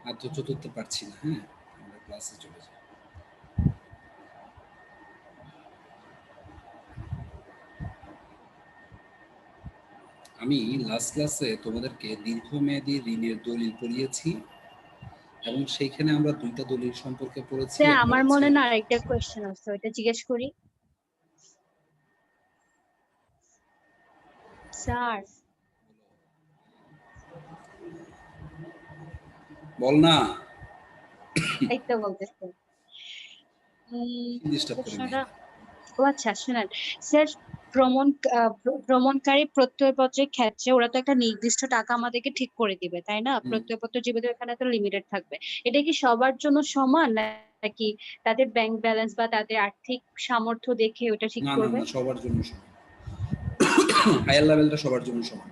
আর ধৈর্য ধরতে পারছি না। হ্যাঁ, আমরা ক্লাসে চলে যাই। আমি লাস্ট ক্লাসে তোমাদেরকে দীর্ঘমেয়াদী ঋণের দলিল পড়িয়েছি এবং সেইখানে আমরা দুইটা দলিল সম্পর্কে পড়েছি। স্যার একটা আমার হচ্ছে মনে না আরেকটা কোশ্চেন আছে, ওটা জিজ্ঞেস করি। স্যার বল না, এই তো বলতেছি। ডিস্টার্ব করে প্রশ্নটা, মেয়েকে। ও আচ্ছা শুনেন স্যার, ভ্রমণ ভ্রমণকারী প্রত্যয়পত্রের ক্ষেত্রে ওরা তো একটা নির্দিষ্ট টাকা আমাদেরকে ঠিক করে দিবে, তাই না? প্রত্যয়পত্র জীবিত এখানে তো লিমিটেড থাকবে। এটা কি সবার জন্য সমান, নাকি তাদের ব্যাংক ব্যালেন্স বা তাদের আর্থিক সামর্থ্য দেখে ওটা ঠিক না না করবে? না, সবার জন্য সমান। হায়ার লেভেলটা সবার জন্য সমান।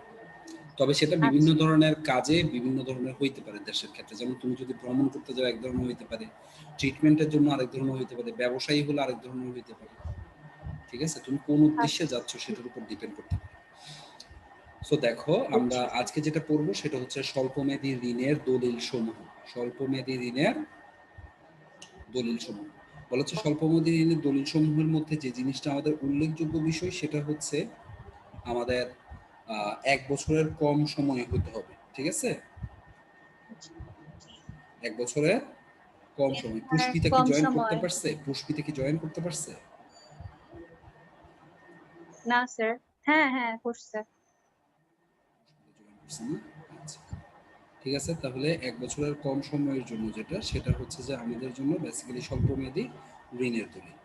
তবে সেটা বিভিন্ন আচ্ছা ধরনের কাজে বিভিন্ন ধরনের হইতে পারে দেশের ক্ষেত্রে। যেমন তুমি যদি ভ্রমণ করতে যাও এক ধরনের হইতে পারে, ট্রিটমেন্টের জন্য আরেক ধরনের হইতে পারে, ব্যবসায়ী হলে আরেক ধরনের হইতে পারে। ঠিক আছে, তুমি কোন উদ্দেশ্যে আচ্ছা যাচ্ছ সেটার উপর ডিপেন্ড করতে পারে। সো দেখো, আমরা বুঝছি স্যার। আজকে যেটা পড়বো সেটা হচ্ছে স্বল্পমেয়াদী ঋণের দলিল সমূহ। স্বল্পমেয়াদী ঋণের দলিল সমূহ বলা হচ্ছে, স্বল্পমেয়াদী ঋণের দলিল সমূহের মধ্যে যে জিনিসটা আমাদের উল্লেখযোগ্য বিষয় সেটা হচ্ছে আমাদের ১ বছরের কম সময় হতে হবে। ঠিক আছে, ১ বছরের কম সময়। পুষ্পিতা কি কম জয়েন করতে সময়। পারছে? পুষ্পিতা কি জয়েন করতে পারছে? না স্যার। হ্যাঁ হ্যাঁ করছে। জয়েন করছে না? আচ্ছা, ঠিক আছে। তাহলে ১ বছরের কম সময়ের জন্য যেটা, সেটা হচ্ছে যে আমাদের জন্য বেসিক্যালি স্বল্পমেয়াদী ঋণের দলিল।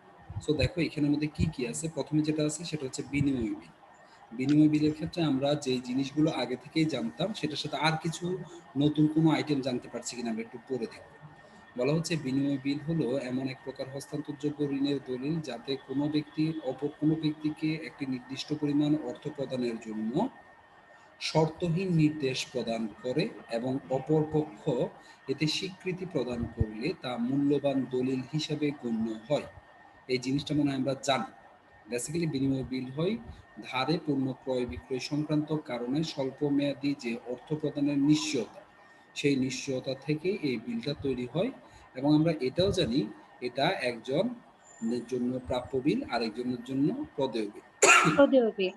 সো দেখো এখানের মধ্যে কি কি আছে। প্রথমে যেটা আছে সেটা হচ্ছে বিনিময় বিল। বিনিময় বিলের ক্ষেত্রে আমরা যে জিনিসগুলো আগে থেকেই জানতাম সেটার সাথে আর কিছু নতুন কোনো আইটেম জানতে পারছি কিনা আমরা একটু পরে দেখব। বলা হচ্ছে বিনিময় বিল হলো এমন এক প্রকার হস্তান্তরযোগ্য ঋণের দলিল যাতে কোনো ব্যক্তি অপর কোনো ব্যক্তিকে একটি নির্দিষ্ট পরিমাণ অর্থ প্রদানের জন্য শর্তহীন নির্দেশ প্রদান করে এবং অপর পক্ষ এতে স্বীকৃতি প্রদান করলে তা মূল্যবান দলিল হিসেবে গণ্য হয়। এই জিনিসটা মনে হয় আমরা জানি। বেসিক্যালি বিনিময় বিল হয় ধারে পণ্য ক্রয় বিক্রয় সংক্রান্ত কারণে স্বল্প মেয়াদী যে অর্থ প্রদানের নিশ্চয়তা, সেই নিশ্চয়তা থেকে এই বিলটা তৈরি হয়। এবং আমরা এটাও জানি এটা একজনের জন্য প্রাপ্য বিল, আরেকজনের জন্য প্রদেয় বিল। প্রদেয়বী।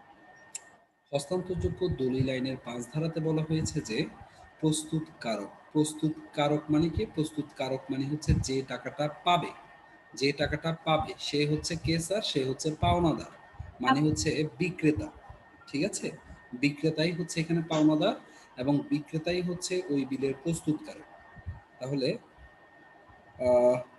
হস্তান্তরযোগ্য দলিল আইনের ৫ ধারাতে বলা হয়েছে যে প্রস্তুতকারক। প্রস্তুতকারক মানে কি? প্রস্তুতকারক মানে হচ্ছে যে টাকাটা পাবে, যে টাকাটা পাবে সে হচ্ছে কে স্যার? সে হচ্ছে পাওনাদার, মানে হচ্ছে বিক্রেতা। ঠিক আছে, বিক্রেতাই হচ্ছে এখানে পাওনাদার এবং বিক্রেতাই হচ্ছে ওই বিলের প্রস্তুতকারক। তাহলে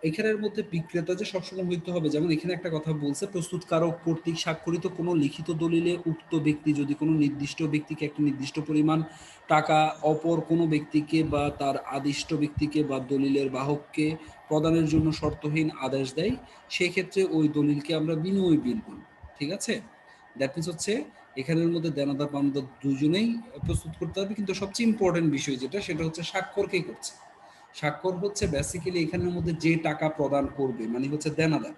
এখানের মধ্যে বিক্রেতা যে সবসময় হইতে হবে, যেমন এখানে একটা কথা বলছে, প্রস্তুতকারক কর্তৃক স্বাক্ষরিত কোনো লিখিত দলিলে উক্ত ব্যক্তি যদি কোনো নির্দিষ্ট ব্যক্তিকে একটা নির্দিষ্ট পরিমাণ টাকা অপর কোনো ব্যক্তিকে বা তার আদিষ্ট ব্যক্তিকে বা দলিলের বাহককে প্রদানের জন্য শর্তহীন আদেশ দেয়, সেই ক্ষেত্রে ওই দলিলকে আমরা বিনিময় বিল বলব। ঠিক আছে, দ্যাট মিনস হচ্ছে এখানের মধ্যে দেনাদার পাওনাদার দুজনেই প্রস্তুত করতে হবে, কিন্তু সবচেয়ে ইম্পর্টেন্ট বিষয় যেটা, সেটা হচ্ছে স্বাক্ষর কে করছে। স্বাক্ষর হচ্ছে বেসিক্যালি এখানের মধ্যে যে টাকা প্রদান করবে মানে হচ্ছে দেনাদার,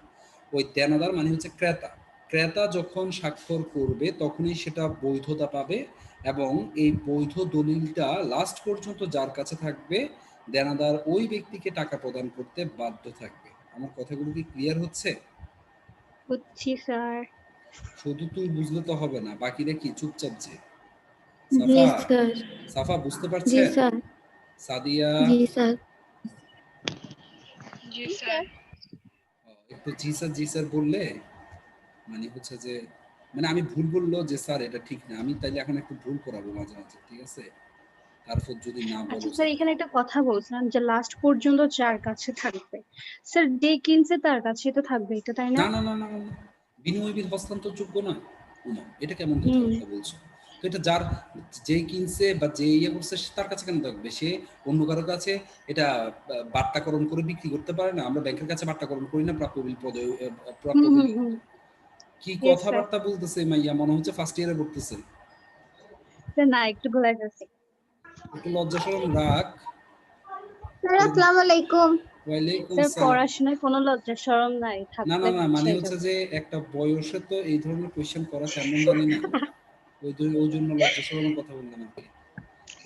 ওই দেনাদার মানে হচ্ছে ক্রেতা। ক্রেতা যখন স্বাক্ষর করবে তখনই সেটা বৈধতা পাবে এবং এই বৈধ দলিলটা লাস্ট পর্যন্ত যার কাছে থাকবে দেনাদার ওই ব্যক্তিকে টাকা প্রদান করতে বাধ্য থাকবে। আমার কথাগুলো কি ক্লিয়ার হচ্ছে? বুঝছি স্যার। শুধু তুই বুঝলে তো হবে না, বাকিরা কি চুপচাপ যে? জি সাফা, স্যার। সাফা বুঝতে জি পারছেন? স্যার। সাদিয়া, জি স্যার। জি স্যার। একটু জি স্যার জি স্যার বললে মানে হচ্ছে যে, মানে আমি ভুল বললো যে স্যার এটা ঠিক না, আমি তাইলে এখন একটু ভুল করাবো মাঝে মাঝে। ঠিক আছে, তারপর যদি না আচ্ছা বলো স্যার, স্যার। এখানে একটা কথা বলছিলাম যে লাস্ট পর্যন্ত যার কাছে থাকবে, স্যার যে কিনছে তার কাছে তো থাকবে, এটা তাই না? না না না না না, বিনিময় বিল হস্তান্তরযোগ্য না। উমা, এটা কেমন হুম। কথাবার্তা বলছো? তো এটা যার, যে কিনছে বা যে ইয়ে করছে তার কাছে কেন থাকবে? সে অন্য কারো কাছে এটা বাট্টাকরণ করে বিক্রি করতে পারে না? আমরা ব্যাংকের কাছে বাট্টাকরণ করি না প্রাপ্য বিল পদে, প্রাপ্য হুম হুম বিল। হুম। কি ইয়েস স্যার। কথাবার্তা বলতেছে মাইয়া, মনে হচ্ছে ফার্স্ট ইয়ারে পড়তেছে। স্যার না, একটু ভুলাই ফেলছি। একটু লজ্জা শরম রাখ। স্যার আসসালামু আলাইকুম। ওয়ালাইকুম স্যার সালাম। পড়াশোনায় কোনো লজ্জা শরম নাই, না থাকলে না না, মানে বুঝাই হচ্ছে যাবে। যে একটা বয়সে তো এই ধরনের কোয়েশ্চেন করা কেমন জানি না, ওই জন্য লজ্জা শরমের কথা বললাম আর কি।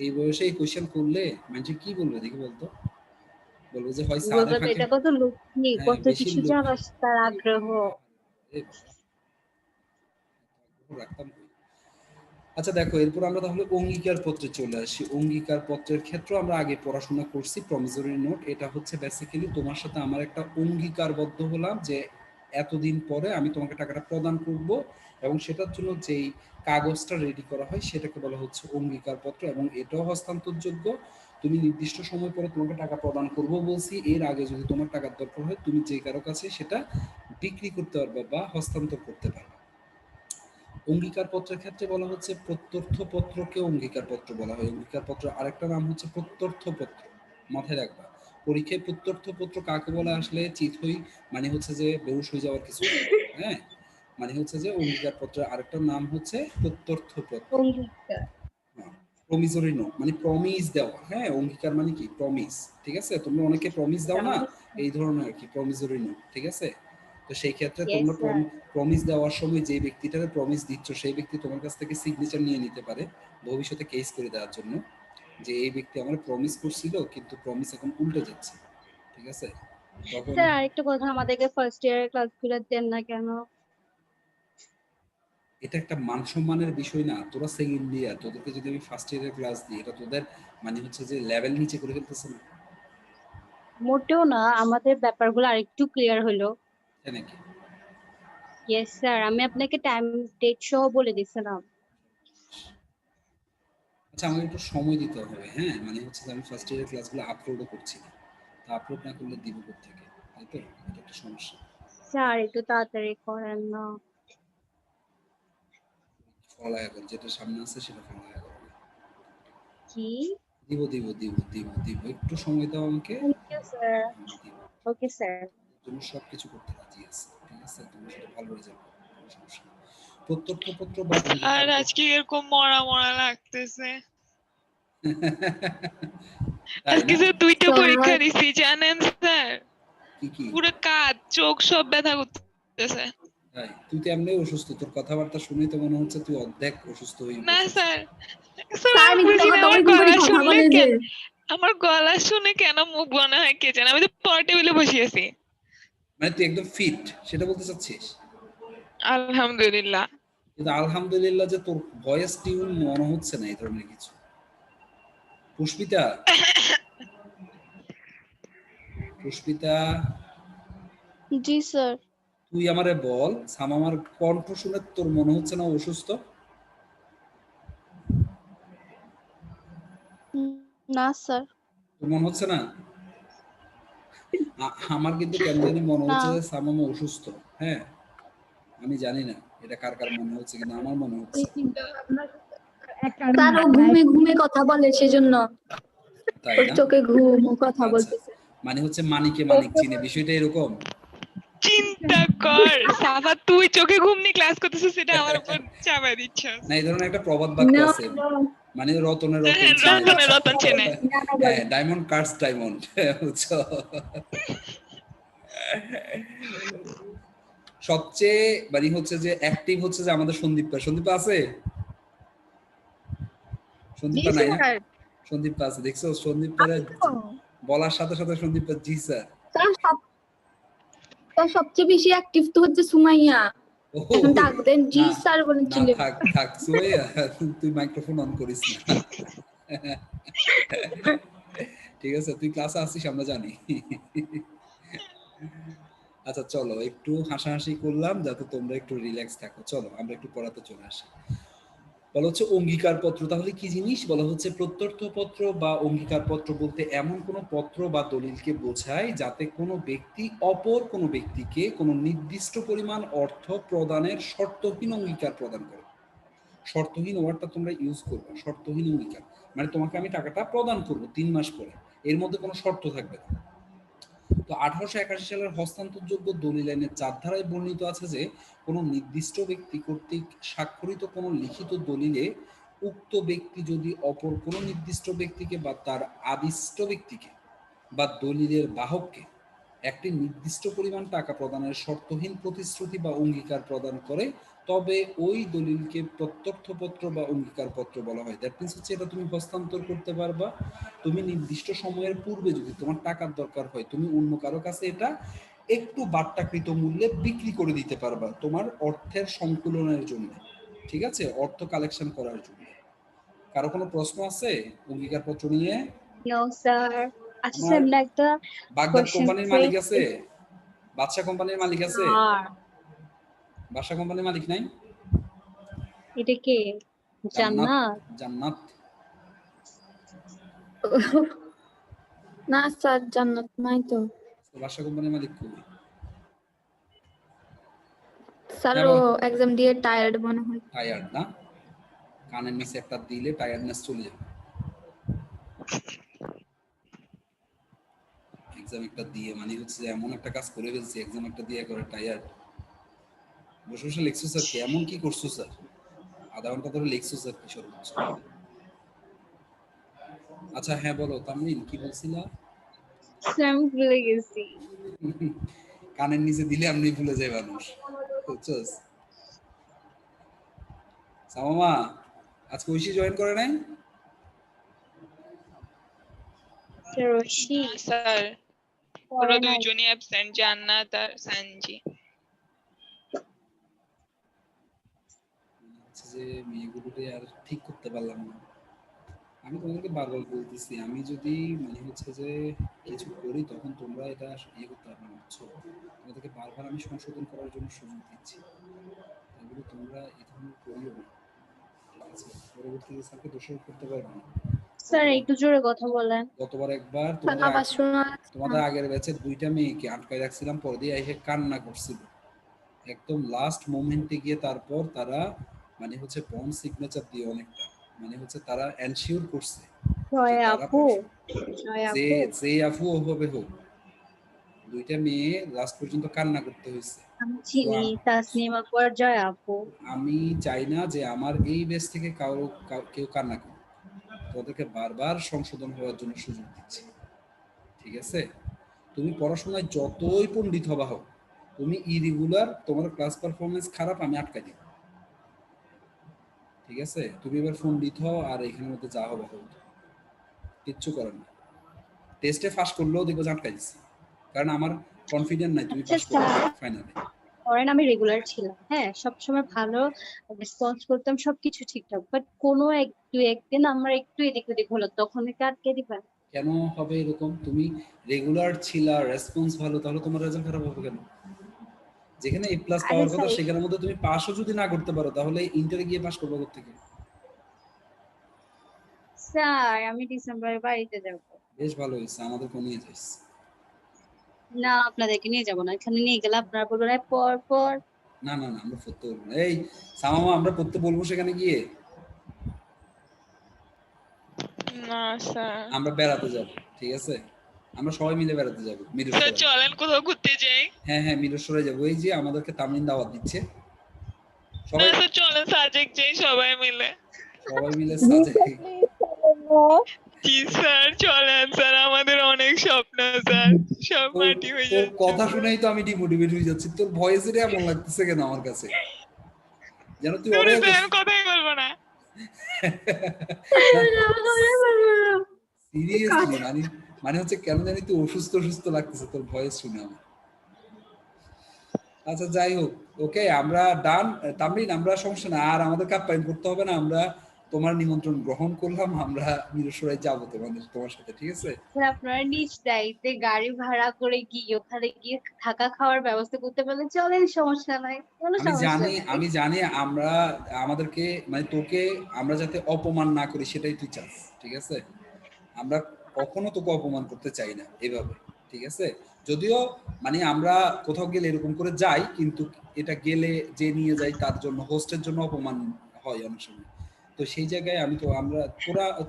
এই বয়সে এই কোয়েশ্চেন করলে মানুষ কি বলবে দেখি বলতো? বলবো যে হয় সাদে বলবে ফাঁকে, এটা কত লক্ষ্মী, হ্যাঁ কত বেশি কিছু লোক জানাস, তার আগ্রহ। এ বাবা, আগ্রহ রাখতাম কই। আচ্ছা দেখো, এরপর আমরা তাহলে অঙ্গীকার পত্রে চলে আসি। অঙ্গীকার পত্রের ক্ষেত্রে আমরা আগে পড়াশোনা করছি প্রমিসরি নোট। এটা হচ্ছে বেসিক্যালি তোমার সাথে আমার একটা অঙ্গীকারবদ্ধ হলাম যে এতদিন পরে আমি তোমাকে টাকাটা প্রদান করব, এবং সেটার জন্য যেই কাগজটা রেডি করা হয় সেটাকে বলা হচ্ছে অঙ্গীকার পত্র, এবং এটাও হস্তান্তরযোগ্য। তুমি নির্দিষ্ট সময় পরে তোমাকে টাকা প্রদান করব বলছি, এর আগে যদি তোমার টাকার দরকার হয় তুমি যে কারো কাছে সেটা বিক্রি করতে পারবে বা হস্তান্তর করতে পারবে। অঙ্গীকার পত্রের ক্ষেত্রে বলা হচ্ছে প্রত্যর্থ পত্রকে অঙ্গীকার পত্র বলা হয়। অঙ্গীকার পত্র আরেকটা নাম হচ্ছে প্রত্যর্থ পত্র, মাথায় রাখবা। পরীক্ষায় প্রত্যর্থ পত্র কাকে বলে আসলে চিত হই, মানে হচ্ছে যে বেহুশ হয়ে যাওয়ার কিছু না, হ্যাঁ, মানে হচ্ছে যে অঙ্গীকার পত্রের আরেকটা নাম হচ্ছে প্রত্যর্থ পত্র। অঙ্গীকার। প্রমিসরি নোট মানে প্রমিস দেওয়া, হ্যাঁ, অঙ্গীকার মানে কি প্রমিস, ঠিক আছে, তোমরা অনেকে প্রমিস দাও না, এই ধরনের আর কি প্রমিসরি নোট, ঠিক আছে। তো সেই ক্ষেত্রে ইয়েস তোমরা স্যার। প্রমিস দেওয়ার সময় যে ব্যক্তিটারে প্রমিস দিচ্ছ সেই ব্যক্তি তোমার কাছ থেকে সিগনেচার নিয়ে নিতে পারে ভবিষ্যতে কেস করে দেওয়ার জন্য, যে এই ব্যক্তি আমার প্রমিস করছিল কিন্তু প্রমিস এখন উল্টে যাচ্ছে, ঠিক আছে। তখন স্যার আরেকটা কথা, আমাদেরকে ফার্স্ট ইয়ারের ক্লাসগুলো দেন না কেন? এটা একটা মান সম্মানের বিষয় না, তোরা সেকেন্ড ইয়ার, তোদেরকে যদি আমি ফার্স্ট ইয়ারের ক্লাস দিই এটা তোদের মানে হচ্ছে যে লেভেল নিচে করে ফেলতেছে না, মোটেও না, আমাদের ব্যাপারগুলো আরেকটু ক্লিয়ার হলো। তাই নাকি? ইয়েস স্যার, আমি আপনাকে টাইম ডেট সহ বলে দিছিলাম। আচ্ছা আমাকে একটু সময় দিতে হবে, হ্যাঁ, মানে হচ্ছে যে আমি ফার্স্ট ইয়ারের ক্লাসগুলো আপলোডও করছি না, তা আপলোড না করলে দিব থেকে, তাই তো, এটা একটা সমস্যা। স্যার একটু তাড়াতাড়ি করেন না। ফলায়া কর, যেটা সামনে আছে সেটা ফলায়া কর। কি? দিব দিব দিব দিব দিব, একটু সময় দাও আমাকে, থ্যাংক ইউ স্যার। আমি দিব। Okay sir. তুমি সব কিছু করতে রাজি আছে, ঠিক আছে, তুমি সেটা ভালো রেজাল্ট করবে, কোনো সমস্যা নেই। প্রত্যর্থপত্র বা আর অঙ্গীকার পত্র আজকে এরকম মরা মরা লাগতেছে। তাই আজকে না? যে দুইটা পরীক্ষা স্যার দিছি জানেন স্যার, কি কি? পুরো কাজ চোখ সব ব্যথা করতেছে। তাই তুই তো এমনি অসুস্থ, তোর কথাবার্তা শুনে তো মনে হচ্ছে তুই অর্ধেক অসুস্থ হয়ে না বসেছিস। স্যার, স্যার স্যার আমি মিথ্যা বুঝি না কথা আমার ওরকম করে গলা কথা শুনলে বলে যে কেন, আমার গলা শুনে কেন মুখ মনে হয় কে জানে, আমি তো পর টেবিলে বসে আছি। মানে তুই একদম ফিট সেটা বলতে চাচ্ছিস? আলহামদুলিল্লাহ। কিন্তু আলহামদুলিল্লাহ যে তোর ভয়েস টিউন মনে হচ্ছে না এই ধরনের কিছু। পুষ্পিতা, পুষ্পিতা, জি স্যার। তুই আমারে বল, সামামার কণ্ঠ শুনে তোর মনে হচ্ছে না ও অসুস্থ? না স্যার। তোর মনে হচ্ছে না? আমার কিন্তু কেন জানি মনে না হচ্ছে যে সামামা অসুস্থ, হ্যাঁ, আমি জানি না এটা কার কার মনে হচ্ছে, কিন্তু আমার মনে হচ্ছে। স্যার ও ঘুমে ঘুমে কথা বলে সেজন্য তাই ওর না? চোখে ঘুম, ও কথা আচ্ছা, বলতেছে। মানে হচ্ছে মানিকে মানিক চিনে, বিষয়টা এরকম। চিন্তা কর সাফা, তুই চোখে ঘুম নিয়ে ক্লাস করতেছিস, সেটা আমার উপর চাপাই দিচ্ছস। না এই ধরনের একটা প্রবাদ বাক্য না আছে, মানে রতনে হ্যাঁ রতন হ্যাঁ, চিনে, রতনে বুঝছো? রতন চেনে। হ্যাঁ, ডায়মন্ড কাটস ডায়মন্ড, বুঝছো? সবচেয়ে মানে হচ্ছে যে অ্যাক্টিভ হচ্ছে যে আমাদের সন্দীপা, সন্দীপা আছে, জি সন্দীপা নাই না? স্যার। সন্দীপা আছে, দেখছো সন্দীপারে আমি তো বলার সাথে সাথে সন্দীপা জি স্যার। স্যার স্যার সবচেয়ে বেশি অ্যাক্টিভ তো হচ্ছে সুমাইয়া। ও এখন ডাক দেন, জি না, স্যার না বলেছিলেন। থাক থাক সুমাইয়া, তুই মাইক্রোফোন অন করিস না, ঠিক আছে, তুই ক্লাসে আসিস আমরা জানি। আচ্ছা চলো একটু হাসাহাসি করলাম যাতে তোমরা একটু রিল্যাক্স থাকো, চলো আমরা একটু পড়াতে চলে আসি। বলা হচ্ছে অঙ্গীকার পত্র, তাহলে কি জিনিস? বলা হচ্ছে প্রত্যর্থ পত্র বা অঙ্গীকার পত্র বলতে এমন কোনো পত্র বা দলিলকে বোঝায় যাতে কোনো ব্যক্তি অপর কোনো ব্যক্তিকে কোনো নির্দিষ্ট পরিমাণ অর্থ প্রদানের শর্তহীন অঙ্গীকার প্রদান করে। শর্তহীন ওয়ার্ডটা তোমরা ইউজ করবে, শর্তহীন অঙ্গীকার মানে তোমাকে আমি টাকাটা প্রদান করব 3 মাস পরে, এর মধ্যে কোনো শর্ত থাকবে না। তো 1881 সালের হস্তান্তরযোগ্য দলিল আইনের 4 ধারায় বর্ণিত আছে যে কোনো নির্দিষ্ট ব্যক্তি কর্তৃক স্বাক্ষরিত কোনো লিখিত দলিলে উক্ত ব্যক্তি যদি অপর কোনো নির্দিষ্ট ব্যক্তিকে বা তার আদিষ্ট ব্যক্তিকে বা দলিলের বাহককে একটি নির্দিষ্ট পরিমাণ টাকা প্রদানের শর্তহীন প্রতিশ্রুতি বা অঙ্গীকার প্রদান করে, তবে ওই দলিলকে প্রত্যর্থপত্র বা অঙ্গীকারপত্র বলা হয়। দ্যাট মিনস হচ্ছে এটা তুমি হস্তান্তর করতে পারবা, তুমি নির্দিষ্ট সময়ের পূর্বে যদি তোমার টাকার দরকার হয় তুমি অন্য কারো কাছে এটা একটু বাট্টাকৃত মূল্যে বিক্রি করে দিতে পারবা তোমার অর্থের সংকুলনের জন্য, ঠিক আছে, অর্থ কালেকশন করার জন্য। কারো কোনো প্রশ্ন আছে অঙ্গীকারপত্র নিয়ে? No sir. আচ্ছা আমার স্যার, এমনি একটা বাগদাদ কোশ্চেন কোম্পানির মালিক আছে, বাদশা কোম্পানির মালিক আছে, স্যার, বাদশা কোম্পানির মালিক নাই? এটা কে? জান্নাত, জান্নাত? জান্নাত। না স্যার, জান্নাত নাই তো। বাদশা কোম্পানির মালিক কই? স্যার হ্যাঁ ও বল। এক্সাম দিয়ে টায়ার্ড মনে হয়। টায়ার্ড না? কানের নিচে একটা দিলে টায়ার্ডনেস চলে যাবে। এক্সাম একটা দিয়ে মানে হচ্ছে যে এমন একটা কাজ করে ফেলছি, এক্সাম একটা দিয়ে করে টায়ার্ড। বসে বসে লিখছো স্যার, কেমন কি করছো স্যার? আধা ঘন্টা ধরে লিখছো স্যার, কি সর্বোচ্চ? আচ্ছা হ্যাঁ বলো তামরিন, কি বলছিলা? স্যার আমি ভুলে গেছি। কানের নিচে দিলে এমনি ভুলে যায় মানুষ, বুঝছস? সামামা আজকে ঐশী জয়েন করে নাই? স্যার ঐশী না স্যার, ওরা পড়ে নাই। দুইজনই অ্যাবসেন্ট, জান্নাত আর সানজি। হচ্ছে যে মেয়েগুলোকে আর ঠিক করতে পারলাম না। আমি তোমাদেরকে বারবার বলতেছি, আমি যদি মানে হচ্ছে যে কিছু করি তখন তোমরা এটা ইয়ে করতে পারবে না, বুঝছো? তোমাদেরকে বারবার আমি সংশোধন করার জন্য সুযোগ দিচ্ছি, এগুলো তোমরা এই ধরনের করিও না, ঠিক আছে? পরবর্তীতে স্যারকে দোষারোপ করতে পারবে না। স্যার গতবার একটু জোরে কথা বলেন। গতবার একবার আবার শোনা তোমাদের আগের ব্যাচের 2টা মেয়েকে আটকায় রাখছিলাম, পরে দিয়ে এসে কান্না করছিল একদম লাস্ট মোমেন্টে গিয়ে। তারপর তারা মানে হচ্ছে বন্ড সিগনেচার দিয়ে অনেকটা মানে হচ্ছে তারা এনশিওর করছে যে জয় তারা আপু, জয় যে আপু, যে আফু হবে হোক, 2টা মেয়ে লাস্ট পর্যন্ত কান্না করতে হয়েছে। আমি তো চিনি তাসনিম আপু আর জয় আপু। আমি চাই না যে আমার এই বেস থেকে কেউ কান্না করুক, তোদেরকে বারবার সংশোধন হওয়ার জন্য সুযোগ দিচ্ছি, ঠিক আছে? তুমি পড়াশোনায় যতই পণ্ডিত হবা হোক, তুমি ইরেগুলার, তোমার ক্লাস পারফরমেন্স খারাপ, আমি আটকাই দিব, ঠিক আছে? তুমি এবার পণ্ডিত হও আর এখানের মধ্যে যা হবে হোক, কিচ্ছু করার না। টেস্টে পাস করলেও দেখবো যে আটকাই দিচ্ছি, কারণ আমার কনফিডেন্ট নাই তুমি আচ্ছা পাস করবে স্যার, ফাইনালে। ধরেন আমি রেগুলার ছিলাম, হ্যাঁ সবসময় ভালো রেসপন্স করতাম, সবকিছু ঠিকঠাক, বাট কোনো দুই একদিন আমার একটু এদিক ওদিক হলো, তখন এটা আটকে দিবেন? কেন হবে এরকম? তুমি রেগুলার ছিলা, রেসপন্স ভালো, তাহলে তোমার রেজাল্ট খারাপ হবে কেন? যেখানে এ প্লাস আরে পাওয়ার কথা স্যার, সেখানের মধ্যে তুমি পাসও যদি না করতে পারো তাহলে ইন্টারে গিয়ে পাস করবো কোত্থেকে? স্যার আমি ডিসেম্বরে বাড়িতে যাব। বেশ ভালো হয়েছে, আমাদেরকে নিয়ে যাইস। না আপনাদেরকে নিয়ে যাব না, এখানে নিয়ে গেলে আপনারা বলবেন "এই পর পর"। না না না, আমরা পড়তে বলবো না। এই সামামা, আমরা পড়তে বলবো সেখানে গিয়ে? না স্যার। আমরা বেড়াতে যাব, ঠিক আছে? আমরা সবাই মিলে বেড়াতে যাব স্যার মিরসরাই। চলেন কোথাও ঘুরতে যাই। হ্যাঁ হ্যাঁ, মিরসরাই যাবো। এই যে আমাদেরকে তামিন দাওয়াত দিচ্ছে, না সবাই স্যার চলেন সাজেক যাই সবাই মিলে। সবাই মিলে সাজে। জি স্যার চলেন স্যার, আমাদের অনেক স্বপ্ন স্যার, সব তোর মাটি হয়ে তোর যাচ্ছে। কথা শুনেই তো আমি ডিমোটিভেট হয়ে যাচ্ছি। তোর ভয়েসের এমন লাগতেছে কেন আমার কাছে, যেন তুই দূরে অবাক। স্যার কথাই বলবো না। সিরিয়াসলি মানে মানে হচ্ছে কেন জানি তুই অসুস্থ অসুস্থ লাগতেছে তোর ভয়েস শুনে আমার। আচ্ছা যাই হোক, ওকে আমরা ডান। তামরিন, আমরা সমস্যা না, আর আমাদের আপ্যায়ন করতে হবে না, আমরা তোমার নিমন্ত্রণ গ্রহণ করলাম, আমরা মিরসরাই যাবো তোমার সাথে, ঠিক আছে? স্যার আপনারা নিজ দায়িত্বে গাড়ি ভাড়া করে গিয়ে ওখানে গিয়ে থাকা খাওয়ার ব্যবস্থা করতে পারলে চলেন, সমস্যা নাই, কোনো সমস্যা নাই। আমি জানি আমরা আমাদেরকে মানে তোকে আমরা যাতে অপমান না করি সেটাই তুই চাস, ঠিক আছে? আমরা কখনো তোকে অপমান করতে চাই না এভাবে, ঠিক আছে? যদিও মানে আমরা কোথাও গেলে এরকম করে যাই, কিন্তু এটা গেলে যে নিয়ে যাই তার জন্য, হোস্টের জন্য অপমান হয় অনেক সময়। তো সেই জায়গায়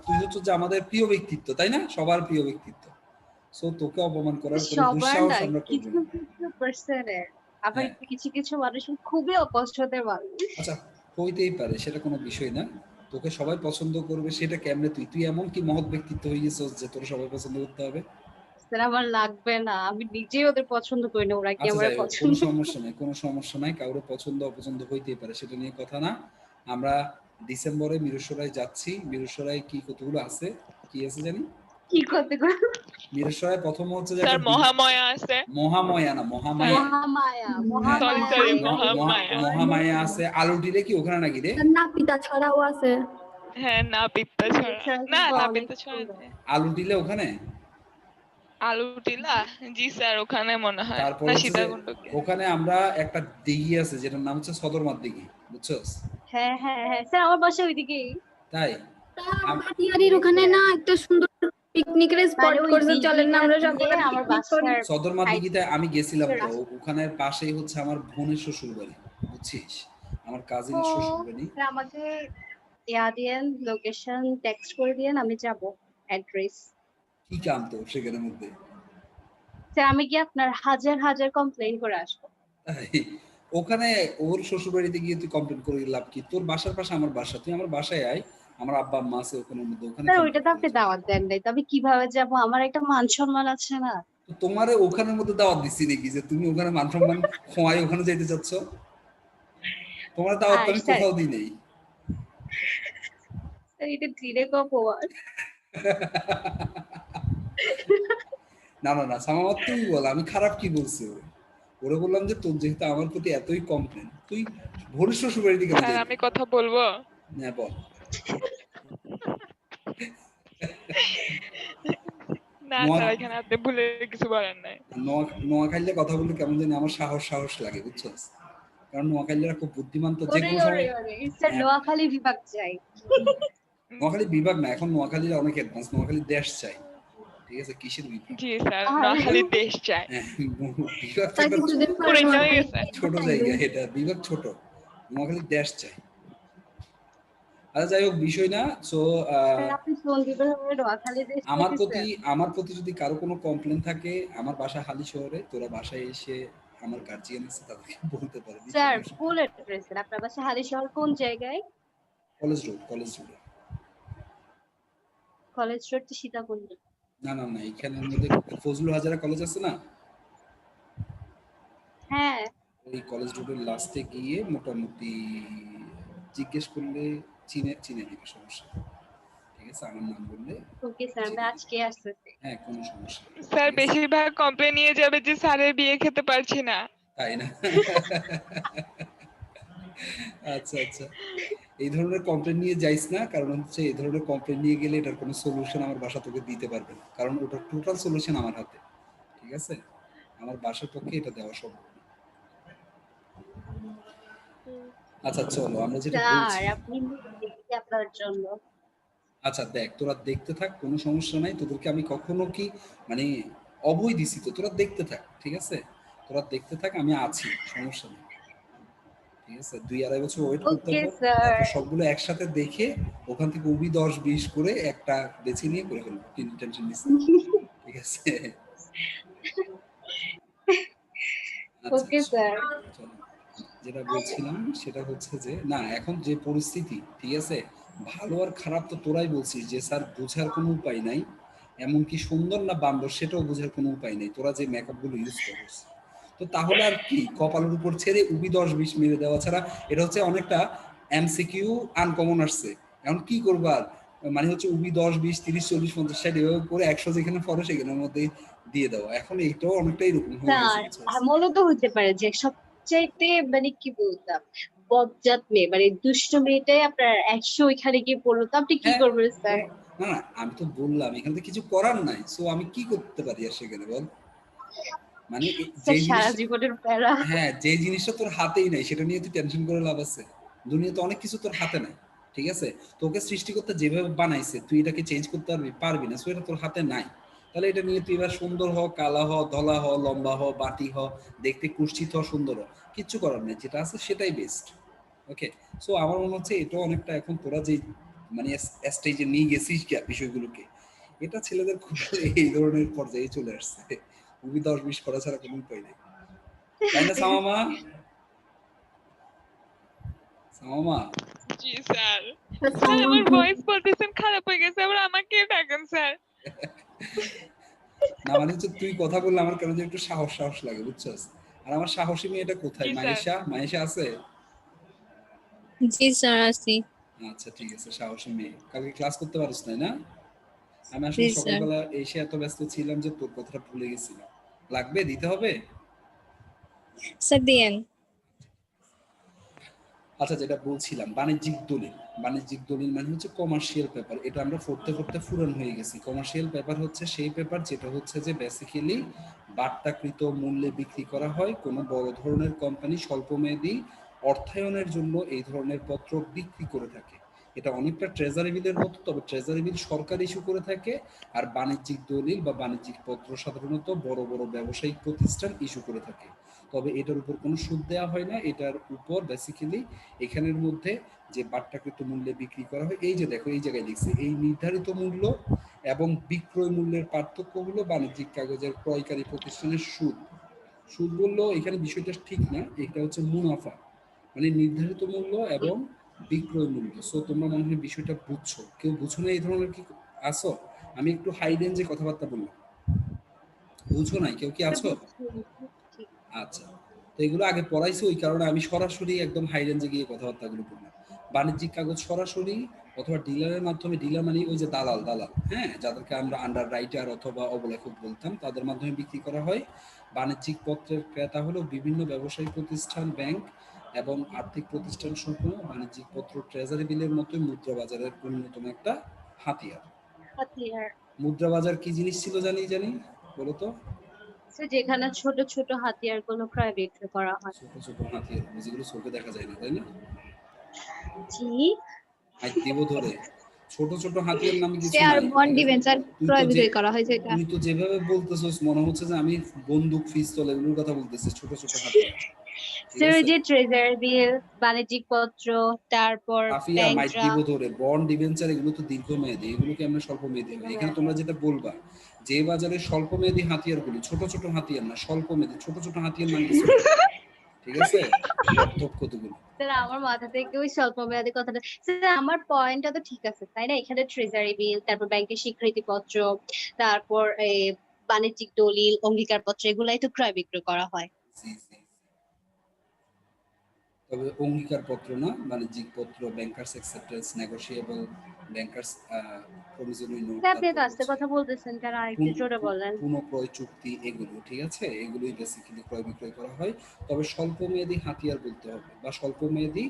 তুই হচ্ছে যে আমাদের প্রিয় ব্যক্তিত্ব, তাই না? সবার প্রিয় ব্যক্তিত্ব। সো তোকে অপমান করার কোনো সবার দুঃসাহস না, আমরা করবো কিছু না। কিছু পার্সনের, আবার হ্যাঁ, কিছু কিছু মানুষ খুবই অপছন্দের মানুষ। আচ্ছা, হইতেই পারে, সেটা কোনো বিষয় না। তোকে সবাই পছন্দ করবে সেটা কেমনে? তুই তুই এমন কি মহৎ ব্যক্তিত্ব হয়ে গেছিস যে তোর সবাই পছন্দ করতে হবে? স্যার আমার লাগবে না, আমি নিজেই ওদের পছন্দ করি না, ওরা কি আচ্ছা আমার যাই হোক, কোনো পছন্দ সমস্যা নাই, কোনো সমস্যা নাই, কারোর পছন্দ অপছন্দ হইতেই পারে, সেটা নিয়ে কথা না। আমরা ডিসেম্বরে মিরসরাই যাচ্ছি। মিরসরাই কি কতগুলো আছে, কি আছে জানি, কি করতে করে মিরসরাই প্রথম হচ্ছে যে স্যার একটা মহাময়া আছে। মহামায়া না, মহামায়া, হ্যাঁ মহামায়া, হ্যাঁ সরি মহামায়া সরি আমরা মহামায়া। মহামায়া আছে। আলুটিরে কি ওখানে নাকি রে? নাপিতা ছড়াও আছে। হ্যাঁ না পিত্তা ছড়া, মিরসরাই না কিন্তু না অনেক পিত্তা ছড়া সুন্দর। নেই। আলুটিলে ওখানে। আলু টিলা, জি স্যার ওখানে মনে হয়, তারপর না হচ্ছে যে সীতাকুণ্ড কি। ওখানে আমরা একটা দিঘি আছে যেটার নাম হচ্ছে সদরমাত দিঘি, বুঝছস? হ্যাঁ হ্যাঁ হ্যাঁ স্যার, আমার বাসা ওইদিকেই। তাই ভাটিয়ারির ওখানে না একটা সুন্দর পিকনিকের স্পট মানে ওই করছে, চলেন না আমরা দিঘিটা দিয়ে সকলে আমার পিকনিক করি। বাসার সদরমাত সাইড দিঘিতে আমি গেছিলাম তো, রাস্তা। ওখানে পাশেই হচ্ছে আমার বোনের শ্বশুর বাড়ি, বুঝছিস, আমার কাজিনের ও শ্বশুর বাড়ি। স্যার আমাকে ইয়া দিয়েন, লোকেশন টেক্সট করে দিয়েন, আমি যাব, অ্যাড্রেস। কি কাম তো সেখানের মধ্যে? স্যার আমি কি আপনার হাজার হাজার কমপ্লেইন করে আসবো? তাই ওখানে ওর শ্বশুর বাড়িতে গিয়ে তুই কমপ্লেন করে লাভ কি? তোর বাসার পাশে আমার বাসা, তুই আমার বাসায় আয়, আমার আব্বা আম্মা আছে ওখানের মধ্যে, ওখানে স্যার ওইটা complain তো করে আপনি যা। দাওয়াত দেন নাই, তবে কিভাবে যাব, আমার একটা মান সম্মান আছে না। তো তোমারে ওখানের মধ্যে দাওয়াত দিচ্ছি নাকি যে তুমি ওখানে মান সম্মান খোয়াই ওখানে যাইতে চাচ্ছ? তোমার দাওয়াত তো আর আমি স্যার কোথাও দিই নেই। এটা ডিরেক্ট অপমান। না না না সামামত, তুই বল আমি খারাপ কি বলছি ওরে? ওরে বললাম যে তোর যেহেতু আমার প্রতি এতই কমপ্লেন, তুই ভোরের শ্বশুর বাড়িতে কেন স্যার যাইবি? আমি কথা বলবো? হ্যাঁ বল। না নোয়া স্যার এখানে আপনি ভুলে কিছু বলেন নাই। নোয়াখালীতে কথা বললে কেমন জানি আমার সাহস সাহস লাগে, বুঝছস? কারণ নোয়াখালীরা খুব বুদ্ধিমান, তো যে ওরে কোনো ওরে সময়। ওরে স্যার, হ্যাঁ, নোয়াখালী বিভাগ চাই। নোয়াখালী বিভাগ না, এখন নোয়াখালীর অনেক অ্যাডভান্স, নোয়াখালী দেশ চাই, ঠিক আছে, কিসের বিভাগ? জি স্যার আরে নোয়াখালী দেশ চায়। হ্যাঁ, বিভাগ তো তার একটা কিছুদিন পরে পুরো এটা হয়ে নোয়াখালী গেছে। ছোট জায়গা, এটা বিভাগ ছোট, নোয়াখালী দেশ চাই। আচ্ছা যাই হোক, বিষয় না। সো স্যার আপনি ফোন দিবেন আমার নোয়াখালী দেশ আমার প্রতি চাইতেছেন? আমার প্রতি যদি কারো কোনো কমপ্লেন থাকে, আমার বাসা হালি শহরে, তোরা বাসায় এসে আমার গার্জিয়ান আছে তাদেরকে বলতে পারবি, স্যার ফুল অ্যাড্রেস স্যার, আপনার বাসা হালিশহর কোন জায়গায়? College road, college road. College road তো সীতাকুণ্ড। না না না, এখানের মধ্যে ফজলুল হাজারা কলেজ আছে না, হ্যাঁ ওই কলেজ রোডের লাস্টে গিয়ে মোটামুটি জিজ্ঞেস করলে চিনে চিনে দিবে, সমস্যা নেই। ঠিক আছে, আমার নাম বললে ওকে স্যার, আমি আজকে আসতেছি। হ্যাঁ কোনো সমস্যা নেই, স্যার ঠিক আছে? বেশিরভাগ কমপ্লেন নিয়ে যাবে যে স্যারের বিয়ে খেতে পারছি না। তাই না? আচ্ছা আচ্ছা, এই ধরনের কমপ্লেন নিয়ে যাইস না, কারণ হচ্ছে এই ধরনের কমপ্লেন নিয়ে গেলে এটার কোনো সলিউশন আমার বাসা তোকে দিতে পারবে না, কারণ ওটার টোটাল সলিউশন আমার হাতে, ঠিক আছে? আমার বাসার পক্ষে এটা দেওয়া সম্ভব না। আচ্ছা চলো আমরা যেটা বলছি। স্যার আপনি দেখছি আপনার জন্য। আচ্ছা দেখ, তোরা দেখতে থাক, কোনো সমস্যা নাই, তোদেরকে আমি কখনো কি মানে অভয় দিছি তো, তোরা দেখতে থাক, ঠিক আছে? তোরা দেখতে থাক, আমি আছি, সমস্যা নেই, ঠিক আছে? 2-2.5 বছর ওয়েট করতে ওকে হবে, স্যার। তারপর সবগুলো একসাথে দেখে ওখান থেকে উবি 10-20 করে একটা বেছে নিয়ে করে ফেলবো, কিন্তু টেনশন নিস না, ঠিক আছে? আচ্ছা ওকে স্যার। চলো, যেটা বলছিলাম সেটা হচ্ছে যে না, এখন যে পরিস্থিতি, ঠিক আছে, ভালো আর খারাপ তো তোরাই বলছিস যে স্যার বোঝার কোনো উপায় নাই, এমনকি সুন্দর না বান্দর সেটাও বোঝার কোনো উপায় নেই, তোরা যে মেকআপ গুলো ইউজ করিস। তো তাহলে আর কি, কপালের উপর ছেড়ে উবি 10-20 মেরে দেওয়া ছাড়া, এটা হচ্ছে অনেকটা এমসিকিউ আনকমন আসছে, এখন কি করবা আর? মানে হচ্ছে উবি 10-20-30-40-50-60 এভাবে করে 100 যেখানে পড়ে সেখানের মধ্যে দিয়ে দেওয়া, এখন এইটাও অনেকটা এরকম হয়ে গেছে, স্যার বুঝছো? এমনও তো হতে পারে যে সবচাইতে মানে কি বলতাম বজ্জাত মেয়ে, মানে দুষ্ট মেয়েটাই আপনার 100 ওইখানে গিয়ে পড়লো, তো আপনি কি হ্যাঁ, করবেন স্যার? না না আমি তো বললাম এখানে তো কিছু করার নাই, সো আমি কি করতে পারি আর সেখানে বল? মানে যে স্যার জিনিস, সারা জীবনের প্যারা। হ্যাঁ যে জিনিসটা তোর হাতেই নাই সেটা নিয়ে তুই টেনশন করে লাভ আছে? দুনিয়াতে অনেক কিছু তোর হাতে নাই, ঠিক আছে? তোকে সৃষ্টিকর্তা যেভাবে বানাইছে তুই এটাকে চেঞ্জ করতে পারবি না, সো এটা তোর হাতে নাই। তাহলে এটা নিয়ে তুই এবার সুন্দর হ, কালা হ, ধলা হ, লম্বা হ, বাটি হ, দেখতে কুৎসিত হ, সুন্দর হ, কিচ্ছু করার নেই, যেটা আছে সেটাই বেস্ট। ওকে, সো আমার মনে হচ্ছে এটা অনেকটা এখন তোরা যে মানে স্টেজে নিয়ে গেছিস বিষয়গুলোকে, এটা ছেলেদের খুব এই ধরনের পর্যায়ে চলে আসছে, মুভি 10-20 করা ছাড়া কোনো উপায় নেই, তাই না সামামা? সামামা জি স্যার। স্যার আমার ভয়েস বলতেছেন খারাপ হয়ে গেছে, আবার আমাকে ডাকেন স্যার। না মানে হচ্ছে তুই কথা বললে আমার কেন যেন একটু সাহস সাহস লাগে, বুঝছস? আর আমার সাহসী মেয়েটা কোথায়? জি স্যার। মায়েশা, মায়েশা আছে? জি স্যার আছি। আচ্ছা ঠিক আছে, সাহসী মেয়ে। কালকে ক্লাস করতে পারিস নাই না? আমি জি আসলে স্যার। সকালবেলা এসে এত ব্যস্ত ছিলাম যে তোর কথাটা ভুলে গেছিলাম। লাগবে, দিতে হবে? স্যার দিয়েন। আচ্ছা, যেটা বলছিলাম বাণিজ্যিক দলিল। বাণিজ্যিক দলিল মানে হচ্ছে কমার্শিয়াল পেপার। এটা আমরা পড়তে পড়তে ফুরান হয়ে গেছি। কমার্শিয়াল পেপার হচ্ছে সেই পেপার যেটা হচ্ছে যে বেসিক্যালি বাট্টাকৃত মূল্যে বিক্রি করা হয়। কোনো বড় ধরনের কোম্পানি স্বল্পমেয়াদী অর্থায়নের জন্য এই ধরনের পত্র বিক্রি করে থাকে। এটা অনেকটা ট্রেজারি বিলের মতো, তবে ট্রেজারি বিল সরকার ইস্যু করে থাকে, আর বাণিজ্যিক দলিল বা বাণিজ্যিক পত্র সাধারণত বড় বড় ব্যবসায়িক প্রতিষ্ঠান ইস্যু করে থাকে। তবে এটার উপর কোনো সুদ দেওয়া হয় না। এটার উপর বেসিক্যালি এখানের মধ্যে যে বাট্টাকৃত মূল্যে বিক্রি করা হয়, এই যে দেখো এই জায়গায় লিখছে, এই নির্ধারিত মূল্য এবং বিক্রয় মূল্যের পার্থক্য হলো বাণিজ্যিক কাগজের ক্রয়কারী প্রতিষ্ঠানের সুদ। সুদ বললো এখানে বিষয়টা ঠিক না, এটা হচ্ছে মুনাফা, মানে নির্ধারিত মূল্য এবং বিক্রয় মূল্য। সো তোমরা মনে হয় বিষয়টা বুঝছো, কেউ বুঝো না এই ধরনের কি আসো? আমি একটু হাই রেঞ্জে কথাবার্তা বললাম, বুঝো নাই? কেউ কি আছো? ঠিক। আচ্ছা, তো এগুলো আগে পড়াইছি, ওই কারণে আমি সরাসরি একদম হাই রেঞ্জে গিয়ে কথাবার্তাগুলো বললাম। বাণিজ্যিক কাগজ সরাসরি অথবা ডিলারের মাধ্যমে, ডিলার মানে ওই যে দালাল, দালাল, হ্যাঁ, যাদেরকে আমরা আন্ডার রাইটার অথবা অবলেখক বলতাম, তাদের মাধ্যমে বিক্রি করা হয়। বাণিজ্যিক পত্রের ক্রেতা হলো বিভিন্ন ব্যবসায়ী প্রতিষ্ঠান, ব্যাংক এবং আর্থিক প্রতিষ্ঠান সমূহ। বাণিজ্যিক পত্র ট্রেজারি বিলের মতোই মুদ্রা বাজারের অন্যতম একটা হাতিয়ার। হাতিয়ার। মুদ্রা বাজার কি জিনিস ছিল জানি জানি, বলো তো? So, যেখানে ছোট ছোট হাতিয়ার গুলো ক্রয় বিক্রয় করা হয়। ছোট ছোট হাতিয়ার, যেগুলো চোখে দেখা যায় না, তাই না? জি। আজ দিব ধরে ছোট ছোট হাতিয়ার নামে কিছু শেয়ার নাই, বন্ড ঠিক আছে? ডিবেঞ্চার তুই তো ক্রয় যে বিক্রয় করা হয় যেটা। তুই তো যেভাবে বলতেছস মনে হচ্ছে যে আমি বন্দুক, পিস্তল এগুলোর কথা বলতেছিস, ছোট ছোট হাতিয়ার, ঠিক স্যার ওই আছে? যে ট্রেজারি বিল, বাণিজ্যিক পত্র, তারপর কাফিয়া, ব্যাংক মাইক দিব ড্রাফট। ধরে, বন্ড ডিবেঞ্চার এগুলো তো দীর্ঘমেয়াদী, এগুলোকে আমরা স্বল্প মেয়াদী হয়। এখানে তোমরা যেটা বলবা যে বাজারে স্বল্প মেয়াদী হাতিয়ারগুলো, ছোট ছোট হাতিয়ার না, স্বল্প মেয়াদী, ছোট ছোট হাতিয়ার নাম কিছু নেই, ঠিক আছে? অর্থক কতগুলো। স্যার আমার মাথা থেকে ওই স্বল্প মেয়াদী কথাটা, স্যার আমার পয়েন্টটা তো ঠিক আছে তাই না? এখানে ট্রেজারি বিল, তারপর ব্যাংকের স্বীকৃতি পত্র, তারপর বাণিজ্যিক দলিল, অঙ্গীকার পত্র, এগুলাই তো ক্রয় বিক্রয় করা হয়। জি জি। তবে অঙ্গীকার পত্র না, বাণিজ্যিক পত্র, bankers acceptance, negotiable, bankers promissory note, sir আপনি এত তারপর আস্তে হচ্ছে কথা বলতেছেন কেন? আরেকটু জোরে বলেন। পুনঃক্রয় চুক্তি, এগুলো ঠিক আছে, এগুলোই বেসিক্যালি ক্রয় বিক্রয় করা হয়। তবে স্বল্প মেয়াদী হাতিয়ার বলতে হবে বা স্বল্প মেয়াদী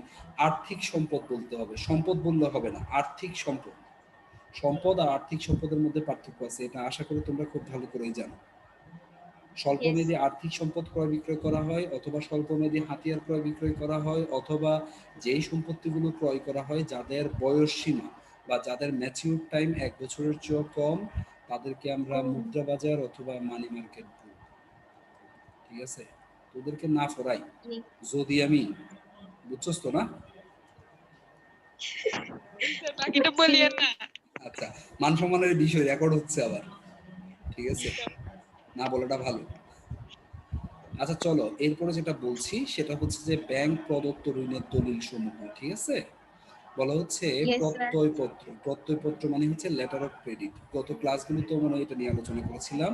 আর্থিক সম্পদ বলতে হবে। সম্পদ বললে হবে না, আর্থিক সম্পদ। সম্পদ আর আর্থিক সম্পদের মধ্যে পার্থক্য আছে, এটা আশা করি তোমরা খুব ভালো করেই জানো। ইয়েস। স্বল্পমেয়াদী আর্থিক সম্পদ ক্রয় বিক্রয় করা হয়, অথবা স্বল্পমেয়াদী হাতিয়ার ক্রয় বিক্রয় করা হয়, অথবা যেই সম্পত্তিগুলো ক্রয় করা হয় যাদের বয়স সীমা বা যাদের ম্যাচিউর টাইম 1 বছরের চেয়েও কম, তাদেরকে আমরা মুদ্রা বাজার অথবা মানি মার্কেট বলি, ঠিক আছে? তোদেরকে না ফরাই যদি আমি, বুঝছস তো না? স্যার বাকিটা বলিয়েন না। আচ্ছা, মান সম্মানের বিষয় রেকর্ড হচ্ছে আবার, ঠিক আছে? না বলাটা ভালো। আচ্ছা চলো, এরপরে যেটা বলছি সেটা হচ্ছে যে ব্যাংক প্রদত্ত ঋণের দলিল সমূহ, ঠিক আছে? বলা হচ্ছে ইয়েস স্যার। প্রত্যয়পত্র। প্রত্যয়পত্র মানে হচ্ছে লেটার অফ ক্রেডিট। গত ক্লাসগুলোতে মানে এটা নিয়ে আলোচনা করেছিলাম।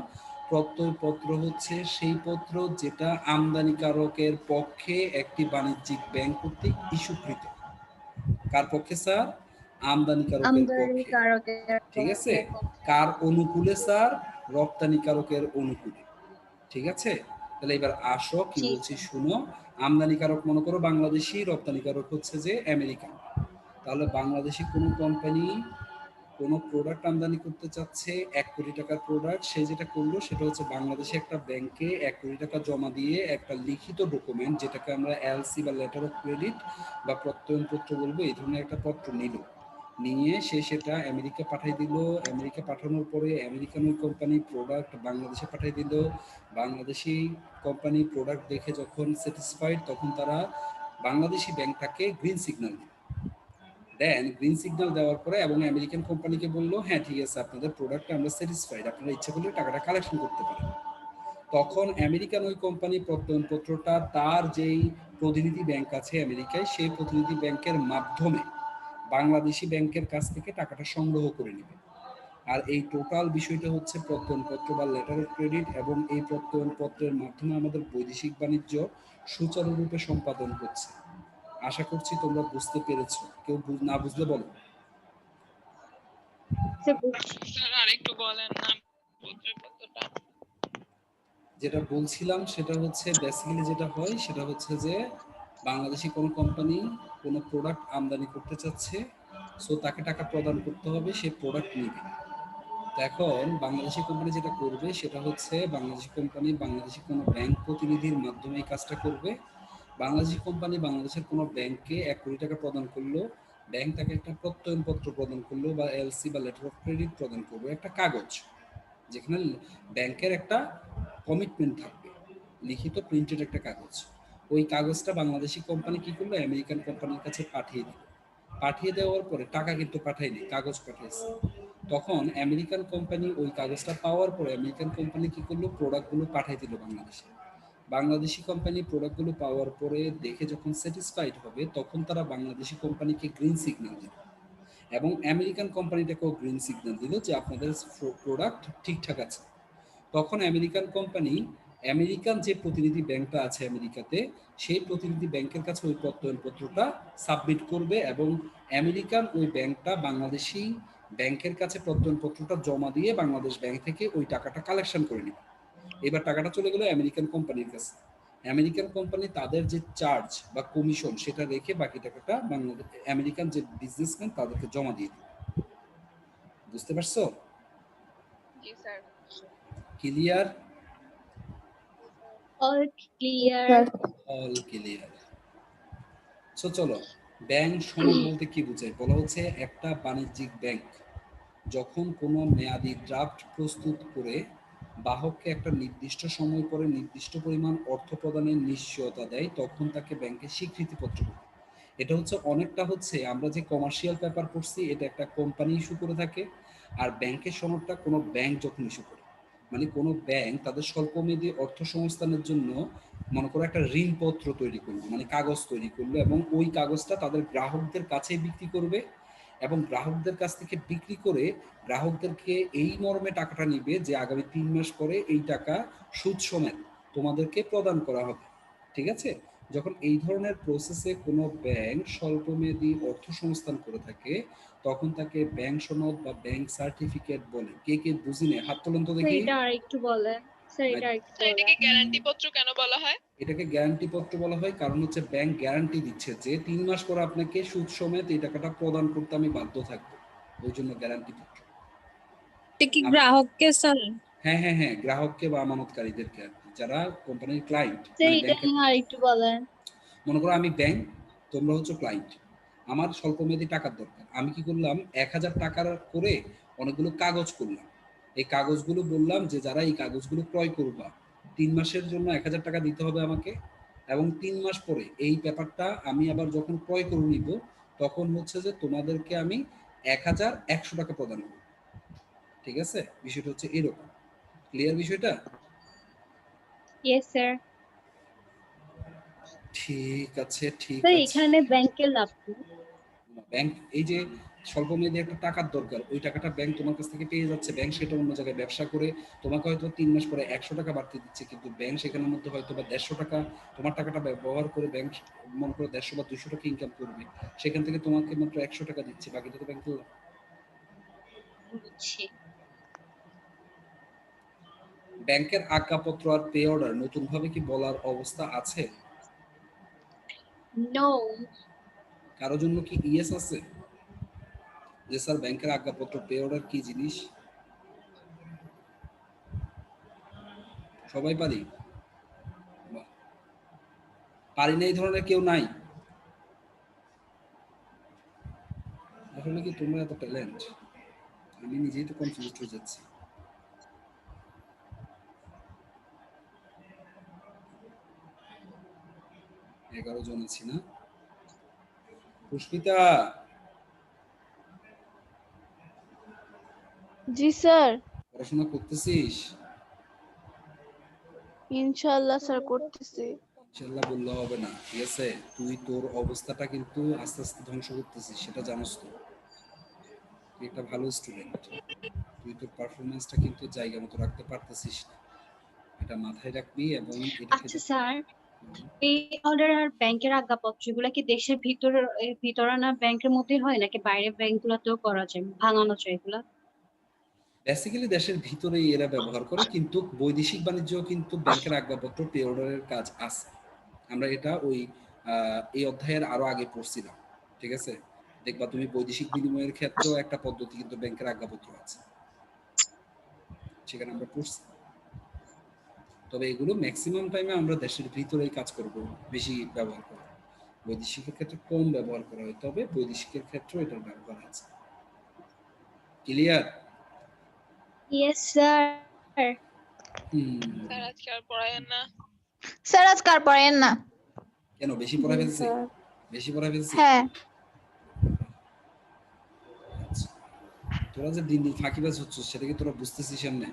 প্রত্যয়পত্র হচ্ছে সেই পত্র যেটা আমদানিকারকের পক্ষে একটি বাণিজ্যিক ব্যাংক কর্তৃক ইস্যুকৃত। কার পক্ষে স্যার? আমদানিকারকের পক্ষে, আমদানিকারকের ঠিক আছে? পক্ষে। কার অনুকূলে স্যার? রপ্তানিকারকের অনুকূলে, ঠিক আছে? তাহলে এবার আসো কি জি বলছি স্যার। শুনো। আমদানিকারক মনে করো বাংলাদেশি, রপ্তানিকারক হচ্ছে যে আমেরিকান। তাহলে বাংলাদেশি কোনো কোম্পানি কোনো প্রোডাক্ট আমদানি করতে চাচ্ছে 1 কোটি টাকার প্রোডাক্ট, সে যেটা করলো সেটা হচ্ছে বাংলাদেশে একটা ব্যাংকে 1 কোটি টাকা জমা দিয়ে একটা লিখিত ডকুমেন্ট, যেটাকে আমরা এলসি বা লেটার অফ ক্রেডিট বা প্রত্যয়নপত্র বলবো, এই ধরনের একটা পত্র নিল। নিয়ে সে সেটা আমেরিকা পাঠিয়ে দিল। আমেরিকা পাঠানোর পরে আমেরিকান ওই কোম্পানি প্রোডাক্ট বাংলাদেশে পাঠিয়ে দিল। বাংলাদেশি কোম্পানি প্রোডাক্ট দেখে যখন স্যাটিসফাইড, তখন তারা বাংলাদেশি ব্যাংকটাকে গ্রিন সিগন্যাল দিল। দেন গ্রিন সিগন্যাল দেওয়ার পরে এবং আমেরিকান কোম্পানিকে বললো হ্যাঁ ঠিক আছে, আপনাদের প্রোডাক্টে আমরা স্যাটিসফাইড, আপনারা ইচ্ছা করলে টাকাটা কালেকশন করতে পারেন। তখন আমেরিকান ওই কোম্পানি প্রত্যয়নপত্রটা তার যেই প্রতিনিধি ব্যাংক আছে আমেরিকায়, সেই প্রতিনিধি ব্যাংকের মাধ্যমে বাংলাদেশি ব্যাংকের কাছ থেকে টাকাটা সংগ্রহ করে নেবে। আর এই টোটাল বিষয়টা হচ্ছে প্রত্যয়নপত্র বা লেটার অফ ক্রেডিট, এবং এই প্রত্যয়নপত্রের মাধ্যমে আমাদের বৈদেশিক বাণিজ্য সুচারুরূপে সম্পাদন হচ্ছে। আশা করছি তোমরা বুঝতে পেরেছো। কেউ না বুঝলে বলো। স্যার আরেকটু বলেন না প্রত্যয়পত্রটা। যেটা বলছিলাম সেটা হচ্ছে বেসিক্যালি যেটা হয় সেটা হচ্ছে যে বাংলাদেশি কোনো কোম্পানি কোনো প্রোডাক্ট আমদানি করতে চাচ্ছে, সো তাকে টাকা প্রদান করতে হবে, সে প্রোডাক্ট নিবে। তো এখন বাংলাদেশি কোম্পানি যেটা করবে সেটা হচ্ছে বাংলাদেশি কোম্পানি বাংলাদেশি কোনো ব্যাংক প্রতিনিধির মাধ্যমে এই কাজটা করবে। বাংলাদেশি কোম্পানি বাংলাদেশের কোনো ব্যাংকে 1 কোটি টাকা প্রদান করলো, ব্যাংক তাকে একটা প্রত্যয়নপত্র প্রদান করলো বা এলসি বা লেটার অফ ক্রেডিট প্রদান করবে, একটা কাগজ যেখানে ব্যাংকের একটা কমিটমেন্ট থাকবে, লিখিত প্রিন্টেড একটা কাগজ। ওই কাগজটা বাংলাদেশি কোম্পানি কি করলো, আমেরিকান কোম্পানির কাছে পাঠিয়ে দিল। পাঠিয়ে দেওয়ার পরে টাকা কিন্তু পাঠায়নি, কাগজ পাঠিয়েছে। তখন আমেরিকান কোম্পানি ওই কাগজটা পাওয়ার পরে আমেরিকান কোম্পানি কি করলো, প্রোডাক্টগুলো পাঠিয়ে দিল বাংলাদেশে। বাংলাদেশি কোম্পানি প্রোডাক্টগুলো পাওয়ার পরে দেখে যখন স্যাটিসফাইড হবে তখন তারা বাংলাদেশি কোম্পানিকে গ্রিন সিগন্যাল দিল, এবং আমেরিকান কোম্পানিটাকেও গ্রিন সিগন্যাল দিল যে আপনাদের প্রোডাক্ট ঠিকঠাক আছে। তখন আমেরিকান কোম্পানি আমেরিকান যে প্রতিনিধি ব্যাংকটা আছে আমেরিকাতে, সেই প্রতিনিধি ব্যাংকের কাছে ওই প্রত্যয়নপত্রটা সাবমিট করবে, এবং আমেরিকান ওই ব্যাংকটা বাংলাদেশি ব্যাংকের কাছে প্রত্যয়নপত্রটা জমা দিয়ে বাংলাদেশ ব্যাংক থেকে ওই টাকাটা কালেকশন করে নেবে। এবার টাকাটা চলে গেল আমেরিকান কোম্পানির কাছে। আমেরিকান কোম্পানি তাদের যে চার্জ বা কমিশন সেটা রেখে বাকি টাকাটা বাংলাদেশ আমেরিকান যে বিজনেসম্যান তাদেরকে জমা দিয়ে দেবে। বুঝতে পারছো? জি sir. Clear? All clear. All clear. So চলো, ব্যাংক সনদ বলতে কি বোঝায়? বলা হচ্ছে একটা বাণিজ্যিক ব্যাংক যখন কোনো মেয়াদি ড্রাফট প্রস্তুত করে বাহককে একটা নির্দিষ্ট সময় পরে নির্দিষ্ট পরিমাণ অর্থ প্রদানের নিশ্চয়তা দেয়, তখন তাকে ব্যাংকের স্বীকৃতিপত্র বলে। এটা হচ্ছে অনেকটা হচ্ছে আমরা যে কমার্শিয়াল পেপার পড়ছি, এটা একটা কোম্পানি ইস্যু করে থাকে, আর ব্যাংকের সনদটা কোনো ব্যাংক যখন ইস্যু করে, মানে কোনো ব্যাংক তাদের স্বল্পমেয়াদী অর্থ সংস্থানের জন্য মনে করো একটা ঋণপত্র তৈরি করলো, মানে কাগজ তৈরি করলো, এবং ওই কাগজটা তাদের গ্রাহকদের কাছে বিক্রি করবে, এবং গ্রাহকদের কাছ থেকে বিক্রি করে গ্রাহকদেরকে এই মর্মে টাকাটা নিবে যে আগামী 3 মাস পরে এই টাকা সুদ সমেত তোমাদেরকে প্রদান করা হবে। ঠিক আছে? যখন এই ধরনের প্রসেসে কোনো ব্যাংক স্বল্পমেয়াদী অর্থ সংস্থান করে থাকে তখন তাকে ব্যাংক সনদ বা ব্যাংক সার্টিফিকেট বলে। কে কে বুঝিনে হাত তোলেন তো স্যার দেখি। এটা আরেকটু বলেন। স্যার এটা আরেকটু স্যার এটাকে বলেন। গ্যারান্টি পত্র কেন বলা হয়? এটাকে গ্যারান্টি পত্র বলা হয় কারণ হচ্ছে ব্যাংক গ্যারান্টি দিচ্ছে যে 3 মাস পর আপনাকে সুদ সমেত এই টাকাটা প্রদান করতে আমি বাধ্য থাকবো, ওই জন্য গ্যারান্টি পত্র। এটা কি গ্রাহককে স্যার? হ্যাঁ হ্যাঁ হ্যাঁ, গ্রাহককে বা আমানতকারীদেরকে আর কি, যারা কোম্পানির ক্লায়েন্ট, স্যার মানে এটা ব্যাংকের। আরেকটু বলেন। মনে করো আমি ব্যাংক, তোমরা হচ্ছে ক্লায়েন্ট, আমার স্বল্পমেয়াদী টাকার দরকার, আমি কি করলাম 1,000 টাকার করে অনেকগুলো কাগজ করলাম। এই কাগজগুলো বললাম যে যারা এই কাগজগুলো ক্রয় করবা 3 মাসের জন্য 1,000 টাকা দিতে হবে আমাকে, এবং 3 মাস পরে এই পেপারটা আমি আবার যখন ক্রয় করে নিব তখন হচ্ছে যে তোমাদেরকে আমি 1,100 টাকা প্রদান করব। ঠিক আছে? বিষয়টা হচ্ছে এরকম। ক্লিয়ার বিষয়টা? Yes sir. ঠিক আছে, ঠিক স্যার আছে। এখানে ব্যাংকের লাভ কি? ব্যাংক এই যে স্বল্পমেয়াদী একটা টাকার দরকার, ওই টাকাটা ব্যাংক তোমার কাছ থেকে পেয়ে যাচ্ছে, ব্যাংক সেটা অন্য জায়গায় ব্যবসা করে তোমাকে হয়তো 3 মাস পরে 100 টাকা বাড়তি দিচ্ছে, কিন্তু ব্যাংক সেখানের মধ্যে হয়তো বা 150 টাকা তোমার টাকাটা ব্যবহার করে ব্যাংক মনে করো 150 বা 200 টাকা ইনকাম করবে, সেখান থেকে তোমাকে মাত্র 100 টাকা দিচ্ছে, বাকিটা তো ব্যাংকের লাভ। বুঝছি। ব্যাংকের আজ্ঞাপত্র আর পে অর্ডার নতুন ভাবে কি বলার অবস্থা আছে? নো। কারোর জন্য কি ইয়েস আছে যে স্যার ব্যাংকের আজ্ঞাপত্র পে অর্ডার কি জিনিস? সবাই পারি? বাহ। পারি না এই ধরনের কেউ নাই? আসলে কি তোমরা এত ট্যালেন্ট, আমি নিজেই তো কনফিউজ হয়ে যাচ্ছি। এগারো জন আছি না? পুষ্পিতা, জি স্যার, পড়াশোনা করতেছিস? ইনশাআল্লাহ স্যার করতেছি। ইনশাল্লাহ বললে হবে না, ঠিক আছে? তুই তোর অবস্থাটা কিন্তু আস্তে আস্তে ধ্বংস করতেছিস, সেটা জানোস তো? তুই একটা ভালো স্টুডেন্ট, তুই তোর পারফরমেন্সটা কিন্তু জায়গা মতো রাখতে পারতেছিস না, এটা মাথায় রাখবি এবং এটাকে আচ্ছা স্যার, এই অর্ডার আর ব্যাংকের আজ্ঞাপত্র এগুলা কি দেশের ভিতরানা ব্যাংকের মধ্যেই হয় নাকি বাইরের ব্যাংকগুলোতেও করা যায়, ভাঙানো যায় এগুলা? বেসিক্যালি দেশের ভিতরেই এরা ব্যবহার করে, কিন্তু বৈদেশিক বাণিজ্য কিন্তু ব্যাংকের আজ্ঞাপত্র পে অর্ডারের কাজ আছে। আমরা এটা ওই এই অধ্যায়ের আরো আগে পড়ছিলাম, ঠিক আছে? দেখবা তুমি বৈদেশিক বিনিময়ের ক্ষেত্রেও একটা পদ্ধতি কিন্তু ব্যাংকের আজ্ঞাপত্র আছে, সেখানে আমরা পড়ছি। তবে এগুলো ম্যাক্সিমাম টাইমে আমরা দেশের ভিতরেই কাজ করব, বেশি ব্যবহার করব। বৈদেশিকের ক্ষেত্রে কম ব্যবহার করা হয়, তবে বৈদেশিকের ক্ষেত্রেও এটার ব্যবহার আছে। ক্লিয়ার? Yes sir. স্যার আজকে আর পড়ায়েন না। স্যার আজকে আর পড়েন না। কেন, বেশি পড়া ফেলছি? বেশি পড়া ফেলছি? হ্যাঁ। আচ্ছা। তোরা যে দিন দিন ফাঁকিবাজ হচ্ছিস, সেটা কি তোরা বুঝতেছিস এমনি?